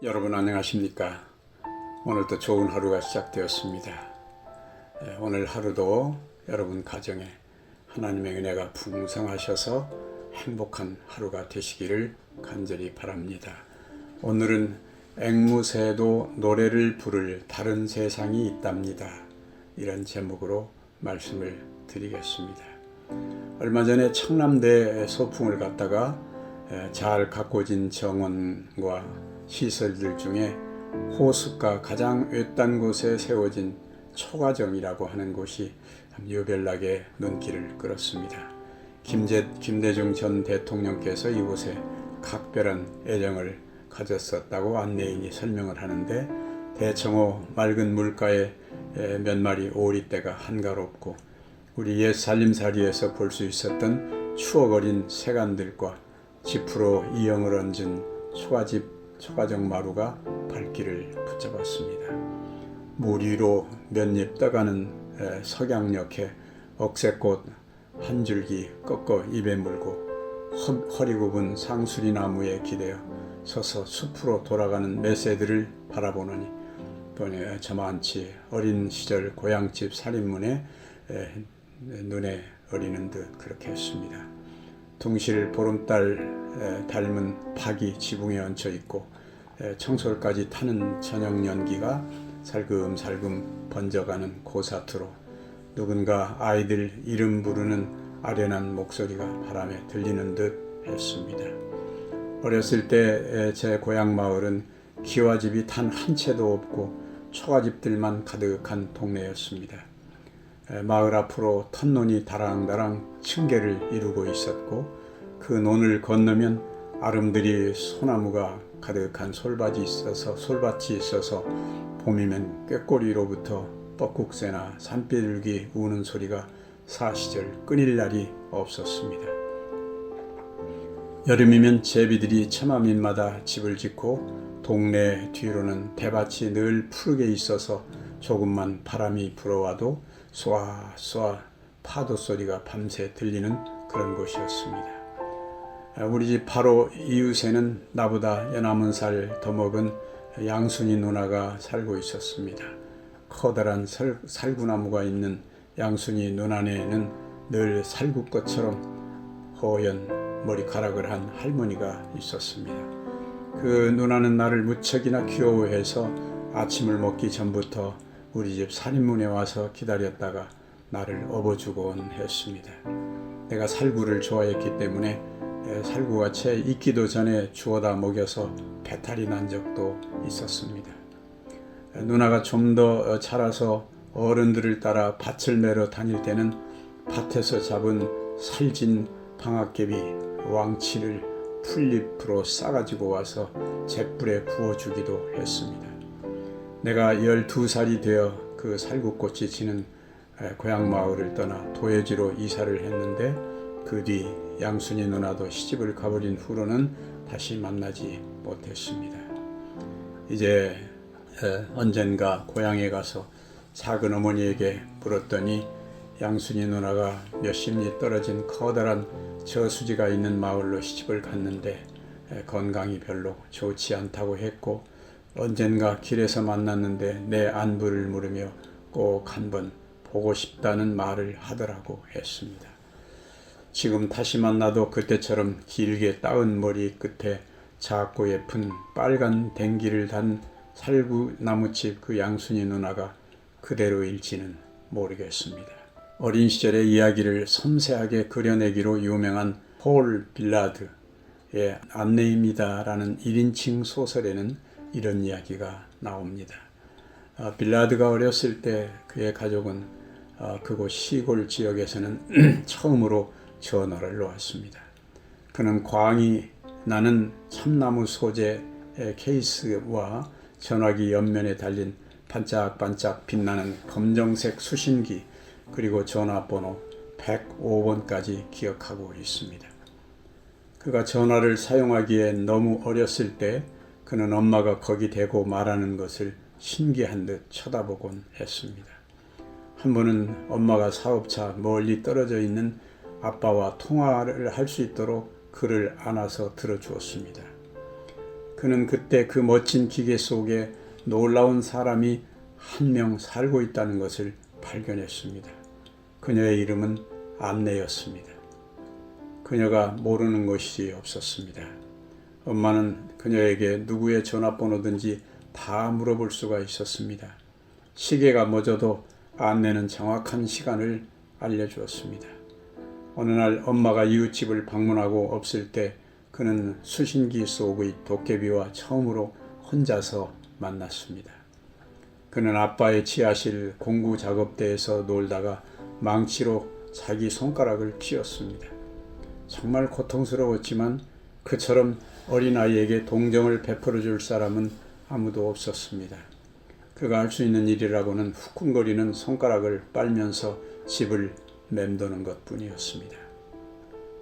여러분 안녕하십니까? 오늘도 좋은 하루가 시작되었습니다. 오늘 하루도 여러분 가정에 하나님의 은혜가 풍성하셔서 행복한 하루가 되시기를 간절히 바랍니다. 오늘은 앵무새도 노래를 부를 다른 세상이 있답니다. 이런 제목으로 말씀을 드리겠습니다. 얼마 전에 청남대 소풍을 갔다가 잘 가꿔진 정원과 시설들 중에 호숫가 가장 외딴 곳에 세워진 초가정이라고 하는 곳이 유별나게 눈길을 끌었습니다. 김대중 전 대통령께서 이곳에 각별한 애정을 가졌었다고 안내인이 설명을 하는데, 대청호 맑은 물가에 몇 마리 오리떼가 한가롭고 우리 옛 살림살이에서 볼 수 있었던 추억 어린 새간들과 지프로 이형을 얹은 초가정 마루가 발길을 붙잡았습니다. 물 위로 몇 입 떠가는 석양녘에 억새꽃 한 줄기 꺾어 입에 물고 허리 굽은 상수리 나무에 기대어 서서 숲으로 돌아가는 매새들을 바라보느니 저만치 어린 시절 고향집 살인문에 눈에 어리는 듯 그렇게 했습니다. 둥실 보름달 닮은 박이 지붕에 얹혀 있고 청솔까지 타는 저녁 연기가 살금살금 번져가는 고사투로 누군가 아이들 이름 부르는 아련한 목소리가 바람에 들리는 듯 했습니다. 어렸을 때 제 고향 마을은 기와집이 단 한 채도 없고 초가집들만 가득한 동네였습니다. 마을 앞으로 텄논이 다랑다랑 층계를 이루고 있었고, 그 논을 건너면 아름드리 소나무가 가득한 솔밭이 있어서 봄이면 꾀꼬리로부터 뻐꾹새나 산비둘기 우는 소리가 사시절 끊일 날이 없었습니다. 여름이면 제비들이 처마밑마다 집을 짓고 동네 뒤로는 대밭이 늘 푸르게 있어서 조금만 바람이 불어와도 쏘아 파도 소리가 밤새 들리는 그런 곳이었습니다. 우리 집 바로 이웃에는 나보다 연하문 살 더 먹은 양순이 누나가 살고 있었습니다. 커다란 살구나무가 있는 양순이 누나 안에는 늘 살구꽃처럼 허연 머리카락을 한 할머니가 있었습니다. 그 누나는 나를 무척이나 귀여워해서 아침을 먹기 전부터 우리 집 살인문에 와서 기다렸다가 나를 업어주곤 했습니다. 내가 살구를 좋아했기 때문에 살구가 채 익기도 전에 주워다 먹여서 배탈이 난 적도 있었습니다. 누나가 좀 더 자라서 어른들을 따라 밭을 매러 다닐 때는 밭에서 잡은 살진 방앗개비 왕치를 풀잎으로 싸가지고 와서 잿불에 부어주기도 했습니다. 내가 12살이 되어 그 살구꽃이 지는 고향 마을을 떠나 도예지로 이사를 했는데, 그 뒤 양순이 누나도 시집을 가버린 후로는 다시 만나지 못했습니다. 이제 언젠가 고향에 가서 작은 어머니에게 물었더니 양순이 누나가 몇십 리 떨어진 커다란 저수지가 있는 마을로 시집을 갔는데 건강이 별로 좋지 않다고 했고, 언젠가 길에서 만났는데 내 안부를 물으며 꼭 한번 보고 싶다는 말을 하더라고 했습니다. 지금 다시 만나도 그때처럼 길게 따은 머리 끝에 작고 예쁜 빨간 댕기를 단 살구나무집 그 양순이 누나가 그대로일지는 모르겠습니다. 어린 시절의 이야기를 섬세하게 그려내기로 유명한 폴 빌라드의 안내입니다라는 1인칭 소설에는 이런 이야기가 나옵니다. 빌라드가 어렸을 때 그의 가족은 그곳 시골 지역에서는 처음으로 전화를 놓았습니다. 그는 광이 나는 참나무 소재 케이스와 전화기 옆면에 달린 반짝반짝 빛나는 검정색 수신기, 그리고 전화번호 105번까지 기억하고 있습니다. 그가 전화를 사용하기에 너무 어렸을 때 그는 엄마가 거기 대고 말하는 것을 신기한 듯 쳐다보곤 했습니다. 한 번은 엄마가 사업차 멀리 떨어져 있는 아빠와 통화를 할 수 있도록 그를 안아서 들어주었습니다. 그는 그때 그 멋진 기계 속에 놀라운 사람이 한 명 살고 있다는 것을 발견했습니다. 그녀의 이름은 안내였습니다. 그녀가 모르는 것이 없었습니다. 엄마는 그녀에게 누구의 전화번호든지 다 물어볼 수가 있었습니다. 시계가 멎어도 안내는 정확한 시간을 알려주었습니다. 어느 날 엄마가 이웃집을 방문하고 없을 때 그는 수신기 속의 도깨비와 처음으로 혼자서 만났습니다. 그는 아빠의 지하실 공구 작업대에서 놀다가 망치로 자기 손가락을 찧었습니다. 정말 고통스러웠지만 그처럼 어린아이에게 동정을 베풀어 줄 사람은 아무도 없었습니다. 그가 할 수 있는 일이라고는 후끈거리는 손가락을 빨면서 집을 맴도는 것뿐이었습니다.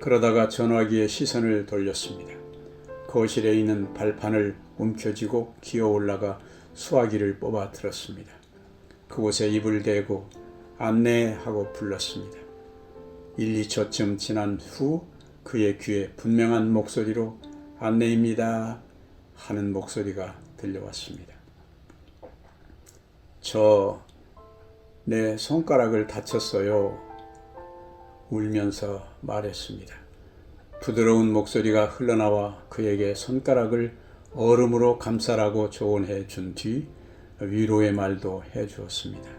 그러다가 전화기에 시선을 돌렸습니다. 거실에 있는 발판을 움켜쥐고 기어 올라가 수화기를 뽑아 들었습니다. 그곳에 입을 대고 안내하고 불렀습니다. 1, 2초쯤 지난 후 그의 귀에 분명한 목소리로 안내입니다 하는 목소리가 들려왔습니다. 내 손가락을 다쳤어요. 울면서 말했습니다. 부드러운 목소리가 흘러나와 그에게 손가락을 얼음으로 감싸라고 조언해 준 뒤 위로의 말도 해 주었습니다.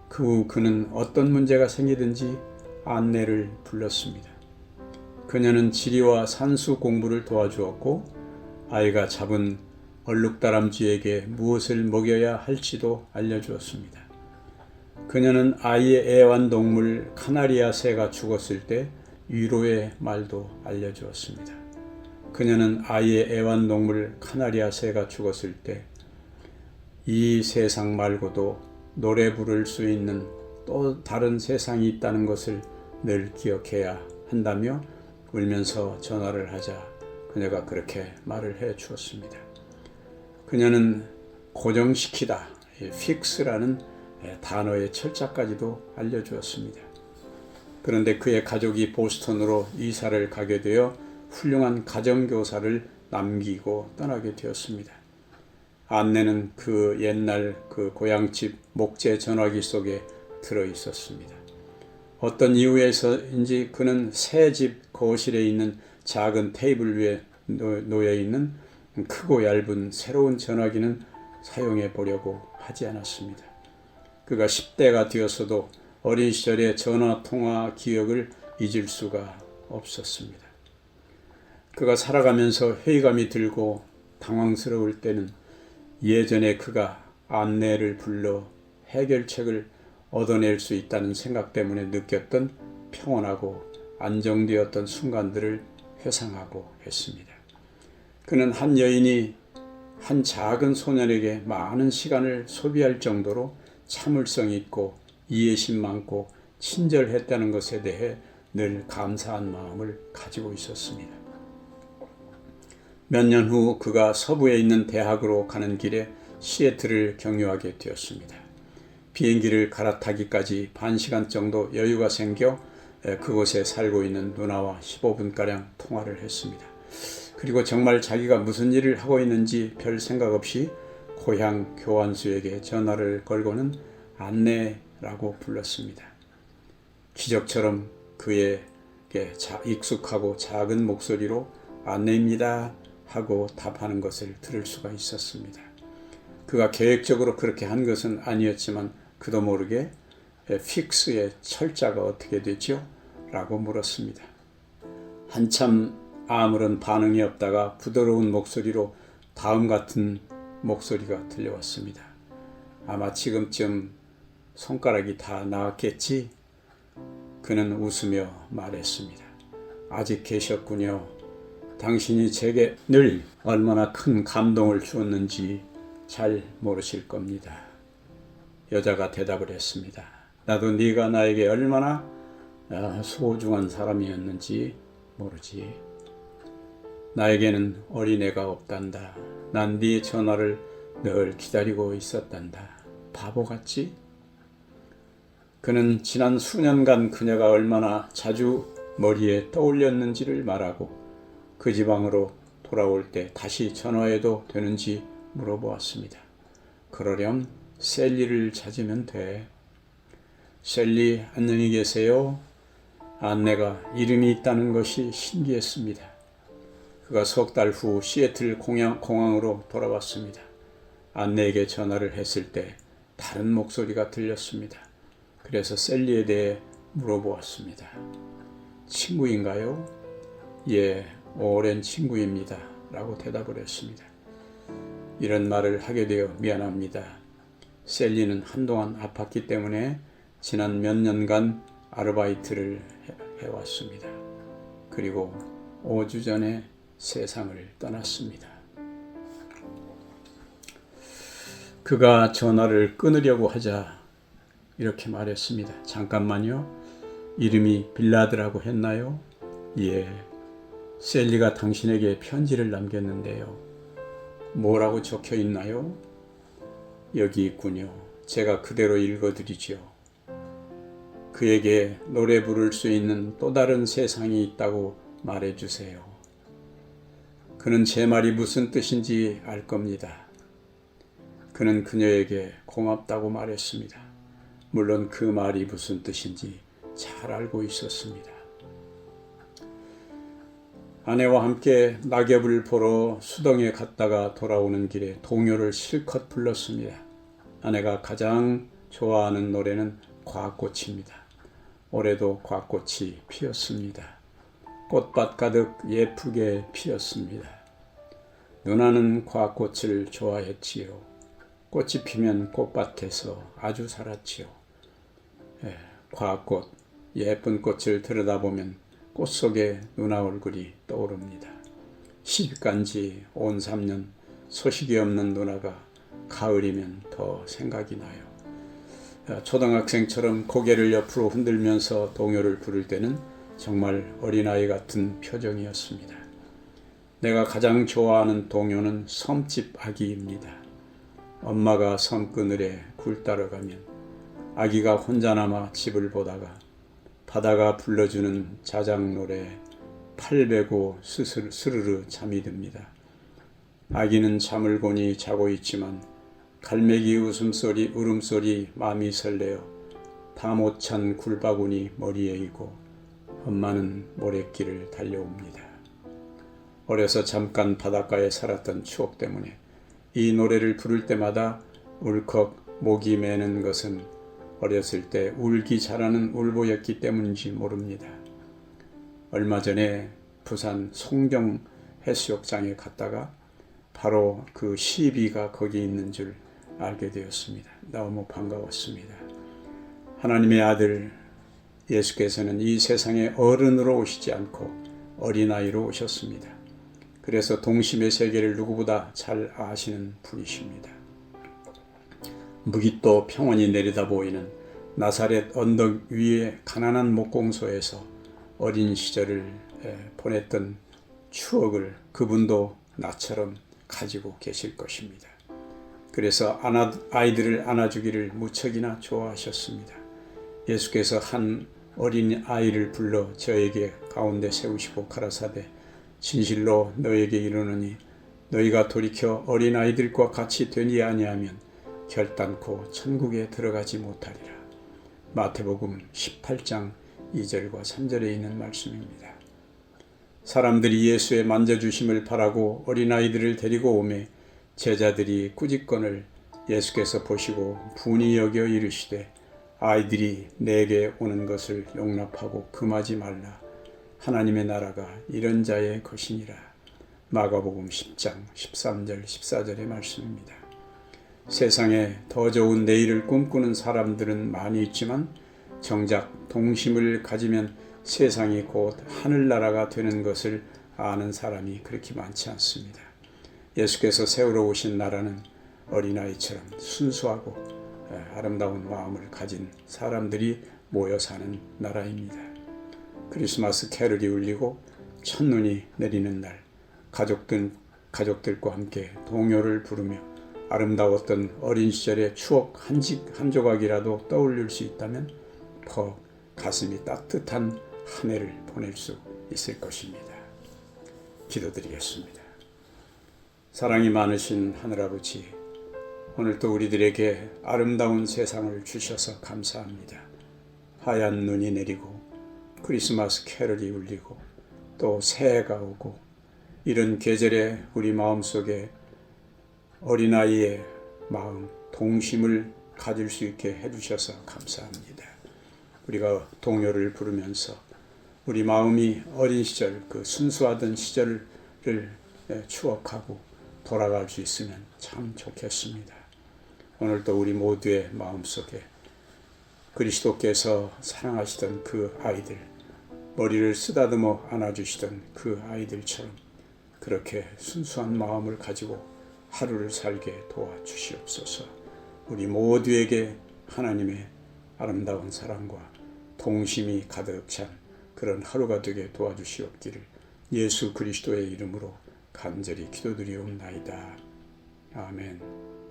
그 후 그는 어떤 문제가 생기든지 안내를 불렀습니다. 그녀는 지리와 산수 공부를 도와주었고 아이가 잡은 얼룩다람쥐에게 무엇을 먹여야 할지도 알려주었습니다. 그녀는 아이의 애완동물 카나리아 새가 죽었을 때 위로의 말도 알려주었습니다. 그녀는 아이의 애완동물 카나리아 새가 죽었을 때 이 세상 말고도 노래 부를 수 있는 또 다른 세상이 있다는 것을 늘 기억해야 한다며 울면서 전화를 하자 그녀가 그렇게 말을 해 주었습니다. 그녀는 고정시키다, fix라는 단어의 철자까지도 알려주었습니다. 그런데 그의 가족이 보스턴으로 이사를 가게 되어 훌륭한 가정교사를 남기고 떠나게 되었습니다. 안내는 그 옛날 그 고향집 목재 전화기 속에 들어 있었습니다. 어떤 이유에서인지 그는 새 집 거실에 있는 작은 테이블 위에 놓여 있는 크고 얇은 새로운 전화기는 사용해 보려고 하지 않았습니다. 그가 10대가 되었어도 어린 시절의 전화통화 기억을 잊을 수가 없었습니다. 그가 살아가면서 회의감이 들고 당황스러울 때는 예전에 그가 안내를 불러 해결책을 얻어낼 수 있다는 생각 때문에 느꼈던 평온하고 안정되었던 순간들을 회상하고 했습니다. 그는 한 여인이 한 작은 소년에게 많은 시간을 소비할 정도로 참을성 있고 이해심 많고 친절했다는 것에 대해 늘 감사한 마음을 가지고 있었습니다. 몇 년 후 그가 서부에 있는 대학으로 가는 길에 시애틀을 경유하게 되었습니다. 비행기를 갈아타기까지 반 시간 정도 여유가 생겨 그곳에 살고 있는 누나와 15분가량 통화를 했습니다. 그리고 정말 자기가 무슨 일을 하고 있는지 별 생각 없이 고향 교환수에게 전화를 걸고는 안내라고 불렀습니다. 기적처럼 그에게 익숙하고 작은 목소리로 안내입니다 하고 답하는 것을 들을 수가 있었습니다. 그가 계획적으로 그렇게 한 것은 아니었지만 그도 모르게 픽스의 철자가 어떻게 되죠? 라고 물었습니다. 한참 아무런 반응이 없다가 부드러운 목소리로 다음 같은 목소리가 들려왔습니다. 아마 지금쯤 손가락이 다 나았겠지? 그는 웃으며 말했습니다. 아직 계셨군요. 당신이 제게 늘 얼마나 큰 감동을 주었는지 잘 모르실 겁니다. 여자가 대답을 했습니다. 나도 네가 나에게 얼마나 소중한 사람이었는지 모르지. 나에게는 어린애가 없단다. 난 네 전화를 늘 기다리고 있었단다. 바보같지? 그는 지난 수년간 그녀가 얼마나 자주 머리에 떠올렸는지를 말하고 그 지방으로 돌아올 때 다시 전화해도 되는지 물어보았습니다. 그러렴 셀리를 찾으면 돼. 셀리 안녕히 계세요. 안내가 이름이 있다는 것이 신기했습니다. 그가 석 달 후 시애틀 공항으로 돌아왔습니다. 안내에게 전화를 했을 때 다른 목소리가 들렸습니다. 그래서 셀리에 대해 물어보았습니다. 친구인가요? 예, 오랜 친구입니다. 라고 대답을 했습니다. 이런 말을 하게 되어 미안합니다. 셀리는 한동안 아팠기 때문에 지난 몇 년간 아르바이트를 해왔습니다. 그리고 5주 전에 세상을 떠났습니다. 그가 전화를 끊으려고 하자 이렇게 말했습니다. 잠깐만요. 이름이 빌라드라고 했나요? 예. 셀리가 당신에게 편지를 남겼는데요. 뭐라고 적혀 있나요? 여기 있군요. 제가 그대로 읽어드리죠. 그에게 노래 부를 수 있는 또 다른 세상이 있다고 말해주세요. 그는 제 말이 무슨 뜻인지 알 겁니다. 그는 그녀에게 고맙다고 말했습니다. 물론 그 말이 무슨 뜻인지 잘 알고 있었습니다. 아내와 함께 낙엽을 보러 수동에 갔다가 돌아오는 길에 동요를 실컷 불렀습니다. 아내가 가장 좋아하는 노래는 과꽃입니다. 올해도 과꽃이 피었습니다. 꽃밭 가득 예쁘게 피었습니다. 누나는 과꽃을 좋아했지요. 꽃이 피면 꽃밭에서 아주 살았지요. 과꽃, 예쁜 꽃을 들여다보면 꽃 속에 누나 얼굴이 떠오릅니다. 시집간 지 온 3년 소식이 없는 누나가 가을이면 더 생각이 나요. 초등학생처럼 고개를 옆으로 흔들면서 동요를 부를 때는 정말 어린아이 같은 표정이었습니다. 내가 가장 좋아하는 동요는 섬집 아기입니다. 엄마가 섬 그늘에 굴 따러 가면 아기가 혼자 남아 집을 보다가 바다가 불러주는 자작 노래에 팔 베고 스르르 잠이 듭니다. 아기는 잠을 고니 자고 있지만 갈매기 울음소리 마음이 설레어 다 못 찬 굴바구니 머리에 이고 엄마는 모래길을 달려옵니다. 어려서 잠깐 바닷가에 살았던 추억 때문에 이 노래를 부를 때마다 울컥 목이 메는 것은 어렸을 때 울기 잘하는 울보였기 때문인지 모릅니다. 얼마 전에 부산 송정 해수욕장에 갔다가 바로 그 시비가 거기 있는 줄 알게 되었습니다. 너무 반가웠습니다. 하나님의 아들 예수께서는 이 세상에 어른으로 오시지 않고 어린아이로 오셨습니다. 그래서 동심의 세계를 누구보다 잘 아시는 분이십니다. 무깃도 평원이 내려다 보이는 나사렛 언덕 위의 가난한 목공소에서 어린 시절을 보냈던 추억을 그분도 나처럼 가지고 계실 것입니다. 그래서 아이들을 안아주기를 무척이나 좋아하셨습니다. 예수께서 한 어린 아이를 불러 저에게 가운데 세우시고 가라사대 진실로 너에게 이르노니 너희가 돌이켜 어린 아이들과 같이 되지 아니하면 결단코 천국에 들어가지 못하리라. 마태복음 18장 2절과 3절에 있는 말씀입니다. 사람들이 예수의 만져주심을 바라고 어린아이들을 데리고 오매 제자들이 꾸짖건을 예수께서 보시고 분이 여겨 이르시되 아이들이 내게 오는 것을 용납하고 금하지 말라. 하나님의 나라가 이런 자의 것이니라. 마가복음 10장 13절 14절의 말씀입니다. 세상에 더 좋은 내일을 꿈꾸는 사람들은 많이 있지만 정작 동심을 가지면 세상이 곧 하늘나라가 되는 것을 아는 사람이 그렇게 많지 않습니다. 예수께서 세우러 오신 나라는 어린아이처럼 순수하고 아름다운 마음을 가진 사람들이 모여 사는 나라입니다. 크리스마스 캐럴이 울리고 첫눈이 내리는 날 가족들과 함께 동요를 부르며 아름다웠던 어린 시절의 추억 한 조각이라도 떠올릴 수 있다면 더 가슴이 따뜻한 한 해를 보낼 수 있을 것입니다. 기도드리겠습니다. 사랑이 많으신 하늘아버지, 오늘도 우리들에게 아름다운 세상을 주셔서 감사합니다. 하얀 눈이 내리고 크리스마스 캐럴이 울리고 또 새해가 오고, 이런 계절에 우리 마음속에 어린아이의 마음, 동심을 가질 수 있게 해주셔서 감사합니다. 우리가 동요를 부르면서 우리 마음이 어린 시절, 그 순수하던 시절을 추억하고 돌아갈 수 있으면 참 좋겠습니다. 오늘도 우리 모두의 마음속에 그리스도께서 사랑하시던 그 아이들, 머리를 쓰다듬어 안아주시던 그 아이들처럼 그렇게 순수한 마음을 가지고 하루를 살게 도와주시옵소서. 우리 모두에게 하나님의 아름다운 사랑과 동심이 가득 찬 그런 하루가 되게 도와주시옵기를 예수 그리스도의 이름으로 간절히 기도드리옵나이다. 아멘.